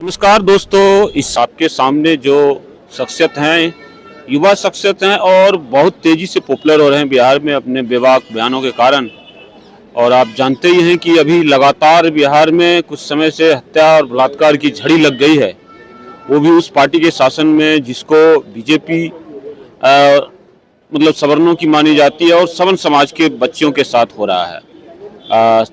नमस्कार दोस्तों, इस आपके सामने जो शख्सियत हैं, युवा शख्सियत हैं और बहुत तेज़ी से पॉपुलर हो रहे हैं बिहार में अपने बेबाक बयानों के कारण। और आप जानते ही हैं कि अभी लगातार बिहार में कुछ समय से हत्या और बलात्कार की झड़ी लग गई है, वो भी उस पार्टी के शासन में जिसको बीजेपी मतलब सवर्णों की मानी जाती है और सवर्ण समाज के बच्चियों के साथ हो रहा है।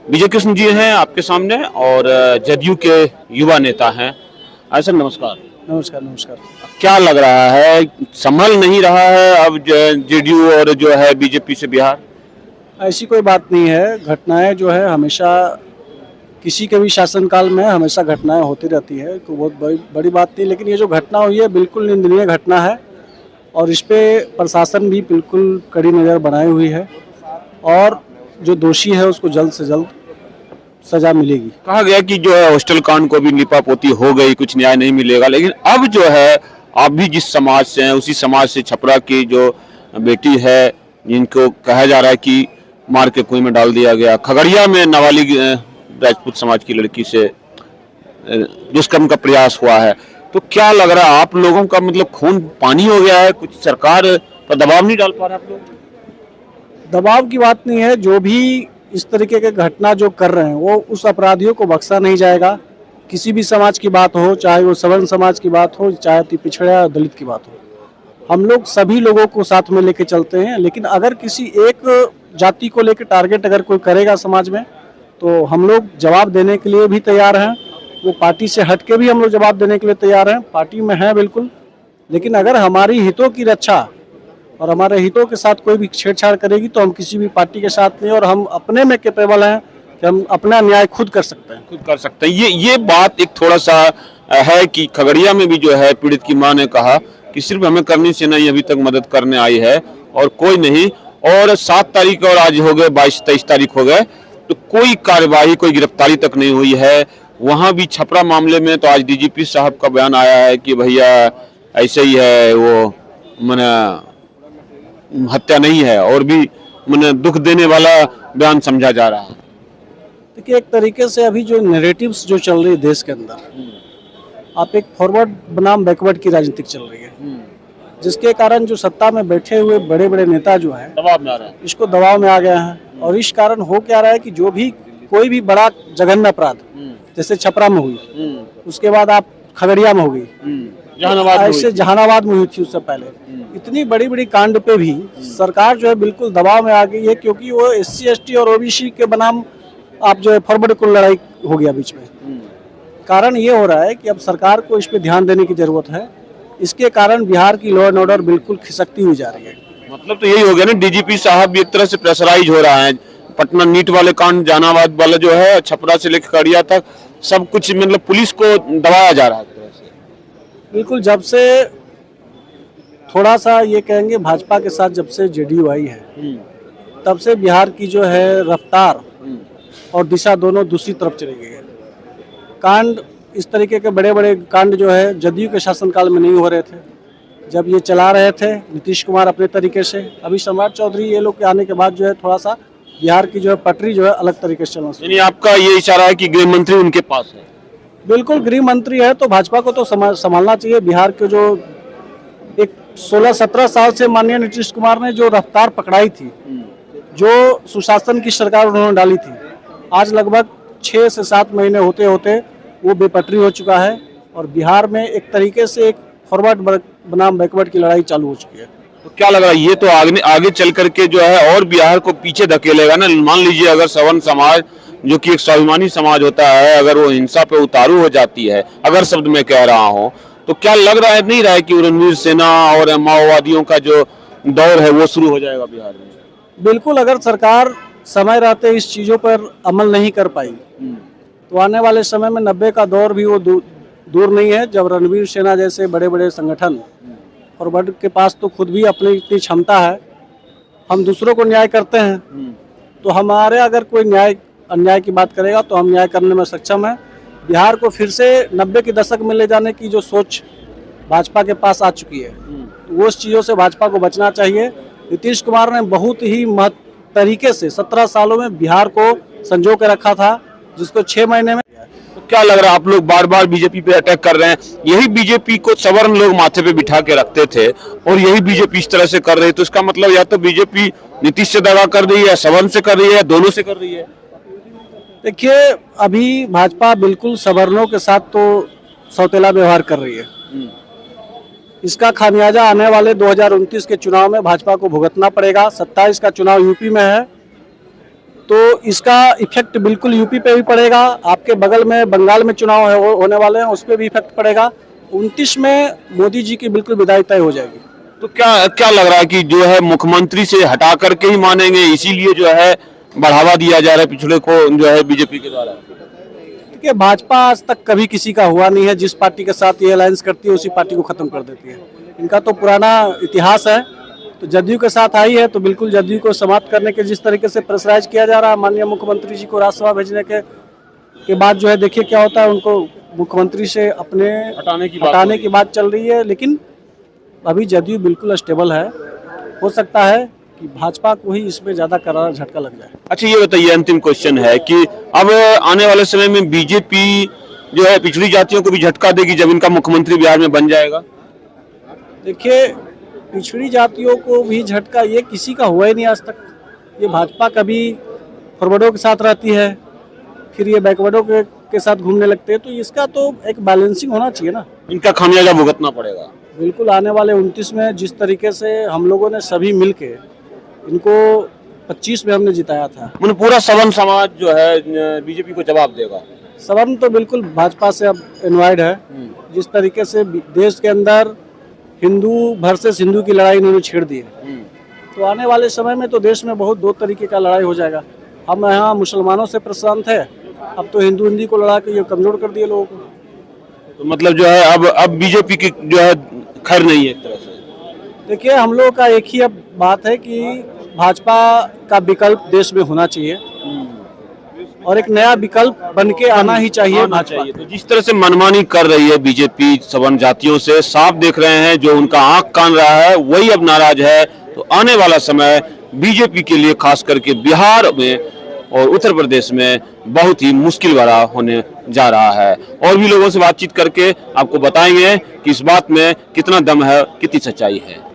विजय कृष्ण जी हैं आपके सामने और जदयू के युवा नेता हैं। सर नमस्कार। नमस्कार नमस्कार। क्या लग रहा है, संभल नहीं रहा है अब जेडीयू और जो है बीजेपी से बिहार? ऐसी कोई बात नहीं है। घटनाएं जो है हमेशा किसी के भी शासनकाल में हमेशा घटनाएं होती रहती है, तो बहुत बड़ी बात नहीं। लेकिन ये जो घटना हुई है बिल्कुल निंदनीय घटना है और इस पे प्रशासन भी बिल्कुल कड़ी नज़र बनाई हुई है और जो दोषी है उसको जल्द से जल्द सजा मिलेगी। कहा गया कि जो है हॉस्टल कांड को भी लिपापोती हो गई, कुछ न्याय नहीं मिलेगा, लेकिन अब जो है आप भी जिस समाज से हैं उसी समाज से छपरा की जो बेटी है जिनको कहा जा रहा है कि मार के कुएं में डाल दिया गया, खगड़िया में नाबालिग राजपूत समाज की लड़की से दुष्कर्म का प्रयास हुआ है, तो क्या लग रहा है आप लोगों का मतलब खून पानी हो गया है? कुछ सरकार पर दबाव नहीं डाल पा रहे आप लोग? दबाव की बात नहीं है। जो भी इस तरीके के घटना जो कर रहे हैं वो उस अपराधियों को बख्शा नहीं जाएगा। किसी भी समाज की बात हो, चाहे वो सवर्ण समाज की बात हो, चाहे अति पिछड़ा या दलित की बात हो, हम लोग सभी लोगों को साथ में लेके चलते हैं। लेकिन अगर किसी एक जाति को लेकर टारगेट अगर कोई करेगा समाज में, तो हम लोग जवाब देने के लिए भी तैयार हैं। वो पार्टी से हट के भी हम लोग जवाब देने के लिए तैयार हैं, पार्टी में हैं बिल्कुल। लेकिन अगर हमारी हितों की रक्षा और हमारे हितों के साथ कोई भी छेड़छाड़ करेगी तो हम किसी भी पार्टी के साथ नहीं, और हम अपने में कैपेबल हैं कि हम अपना न्याय खुद कर सकते हैं। खुद कर सकते हैं। ये बात एक थोड़ा सा है कि खगड़िया में भी जो है पीड़ित की मां ने कहा कि सिर्फ हमें करनी से नहीं अभी तक मदद करने आई है और कोई नहीं, और 7 तारीख और आज हो गए 22-23 तारीख हो गए, तो कोई कार्यवाही, कोई गिरफ्तारी तक नहीं हुई है। वहां भी छपरा मामले में तो आज डीजीपी साहब का बयान आया है कि भैया ऐसे ही है, वो मैंने हत्या नहीं है, और भी मैंने दुख देने वाला बयान समझा जा रहा है। देखिए, एक तरीके से अभी जो नैरेटिव्स जो चल रही है देश के अंदर, आप एक फॉरवर्ड बनाम बैकवर्ड की राजनीति चल रही है, जिसके कारण जो सत्ता में बैठे हुए बड़े बड़े नेता जो हैं दबाव में आ रहा है, इसको दबाव में आ गए हैं। और इस कारण हो क्या रहा है कि जो भी कोई भी बड़ा जघन्य अपराध जैसे छपरा में हुई, उसके बाद आप खगड़िया में हो गई, ऐसे जहानाबाद में हुई थी, उससे पहले इतनी बड़ी बड़ी कांड पे भी सरकार जो है बिल्कुल दबाव में आ गई है, क्योंकि वो SC ST और OBC के बनाम आप जो है फॉरवर्ड को लड़ाई हो गया बीच में। कारण ये हो रहा है कि अब सरकार को इस पे ध्यान देने की जरूरत है। इसके कारण बिहार की लॉ एंड ऑर्डर बिल्कुल खिसकती हुई जा रही है। मतलब तो यही हो गया ना, डीजीपी साहब भी एक तरह से प्रेशराइज हो रहा है। पटना नीट वाले कांड, जहानाबाद वाला जो है, छपरा से लेकर खगड़िया तक सब कुछ मतलब पुलिस को दबाया जा रहा है। बिल्कुल, जब से थोड़ा सा ये कहेंगे भाजपा के साथ जब से JDU आई है, तब से बिहार की जो है रफ्तार और दिशा दोनों दूसरी तरफ चली गई है। कांड, इस तरीके के बड़े बड़े कांड जो है जदयू के शासनकाल में नहीं हो रहे थे, जब ये चला रहे थे नीतीश कुमार अपने तरीके से। अभी सम्राट चौधरी ये लोग के आने के बाद जो है थोड़ा सा बिहार की जो है पटरी जो है अलग तरीके से चलना। यानी आपका ये इशारा है कि गृह मंत्री उनके पास है? बिल्कुल, गृह मंत्री है तो भाजपा को तो संभालना चाहिए। बिहार के जो एक 16-17 साल से माननीय नीतीश कुमार ने जो रफ्तार पकड़ाई थी, जो सुशासन की सरकार उन्होंने डाली थी, आज लगभग 6 से 7 महीने होते होते वो बेपटरी हो चुका है और बिहार में एक तरीके से एक फॉरवर्ड बनाम बैकवर्ड की लड़ाई चालू हो चुकी है। तो क्या लग रहा है ये तो आगे चल करके जो है और बिहार को पीछे धकेलेगा ना? मान लीजिए अगर सवर्ण समाज जो कि एक स्वाभिमानी समाज होता है, अगर वो हिंसा पे उतारू हो जाती है, अगर शब्द में कह रहा हूँ, तो क्या लग रहा है, नहीं रहा है कि रणवीर सेना और माओवादियों का जो दौर है वो शुरू हो जाएगा बिहार में? बिल्कुल, अगर सरकार समय रहते इस चीज़ों पर अमल नहीं कर पाई तो आने वाले समय में 90 का दौर भी वो दूर नहीं है, जब रणवीर सेना जैसे बड़े बड़े संगठन फॉरवर्ड के पास तो खुद भी अपनी इतनी क्षमता है, हम दूसरों को न्याय करते हैं, तो हमारे अगर कोई अन्याय की बात करेगा तो हम न्याय करने में सक्षम है। बिहार को फिर से 90 के दशक में ले जाने की जो सोच भाजपा के पास आ चुकी है, तो वो उस चीज़ों से भाजपा को बचना चाहिए। नीतीश कुमार ने बहुत ही तरीके से 17 सालों में बिहार को संजो के रखा था, जिसको 6 महीने में क्या लग रहा है, आप लोग बार बार बीजेपी पे अटैक कर रहे हैं, यही बीजेपी को सवर्ण लोग माथे पे बिठा के रखते थे और यही बीजेपी इस तरह से कर रही है, तो इसका मतलब या तो बीजेपी नीतीश से दगा कर रही है, सवर्ण से कर रही है, या दोनों से कर रही है? देखिए, अभी भाजपा बिल्कुल सवर्णों के साथ तो सौतेला व्यवहार कर रही है। इसका खामियाजा आने वाले 2029 के चुनाव में भाजपा को भुगतना पड़ेगा। 27 का चुनाव यूपी में है, तो इसका इफेक्ट बिल्कुल यूपी पे भी पड़ेगा। आपके बगल में बंगाल में चुनाव होने वाले हैं, उस पर भी इफेक्ट पड़ेगा। 29 में मोदी जी की बिल्कुल विदाई तय हो जाएगी। तो क्या क्या लग रहा है कि जो है मुख्यमंत्री से हटा करके ही मानेंगे, इसीलिए जो है बढ़ावा दिया जा रहा है पिछड़े को जो है बीजेपी के द्वारा? देखिए, भाजपा आज तक कभी किसी का हुआ नहीं है। जिस पार्टी के साथ ये अलायंस करती है उसी पार्टी को खत्म कर देती है। इनका तो पुराना इतिहास है। तो जदयू के साथ आई है तो बिल्कुल जदयू को समाप्त करने के जिस तरीके से प्रेशराइज किया जा रहा है माननीय मुख्यमंत्री जी को राज्यसभा भेजने के बाद जो है देखिए क्या होता है। उनको मुख्यमंत्री से अपने हटाने की बात चल रही है, लेकिन अभी जदयू बिल्कुल स्टेबल है। हो सकता है कि भाजपा को ही इसमें ज्यादा करारा झटका लग जाए। अच्छा, ये बताइए, अंतिम क्वेश्चन है कि अब आने वाले समय में बीजेपी जो है पिछड़ी जातियों को भी झटका देगी जब इनका मुख्यमंत्री बिहार में बन जाएगा? देखिए, पिछड़ी जातियों को भी झटका ये किसी का हुआ ही नहीं आज तक। ये भाजपा कभी फॉरवर्डों के साथ रहती है, फिर ये बैकवर्डों के साथ घूमने लगते हैं, तो इसका तो एक बैलेंसिंग होना चाहिए ना। इनका खामियाजा भुगतना पड़ेगा बिल्कुल। आने वाले 29 में जिस तरीके से हम लोगों ने सभी मिलके इनको 25 में हमने जिताया था, मतलब पूरा सवर्ण समाज जो है बीजेपी को जवाब देगा। सवर्ण तो बिल्कुल भाजपा से अब इन्वाइड है। जिस तरीके से देश के अंदर हिंदू वर्सेस हिंदू की लड़ाई इन्होंने छेड़ दी है, तो आने वाले समय में तो देश में बहुत दो तरीके का लड़ाई हो जाएगा। हम यहाँ मुसलमानों से प्रशांत है, अब तो हिंदू हिंदी को लड़ा के ये कमजोर कर दिए लोगों को। तो मतलब जो है अब बीजेपी की जो है खैर नहीं है एक तरह से। देखिए, हम लोगों का एक ही अब बात है कि भाजपा का विकल्प देश में होना चाहिए और एक नया विकल्प बन के आना ही चाहिए भाजपा। तो जिस तरह से मनमानी कर रही है बीजेपी सवर्ण जातियों से, साफ देख रहे हैं जो उनका आंख कान रहा है वही अब नाराज है। तो आने वाला समय बीजेपी के लिए खास करके बिहार में और उत्तर प्रदेश में बहुत ही मुश्किल भरा होने जा रहा है। और भी लोगों से बातचीत करके आपको बताएंगे कि इस बात में कितना दम है, कितनी सच्चाई है।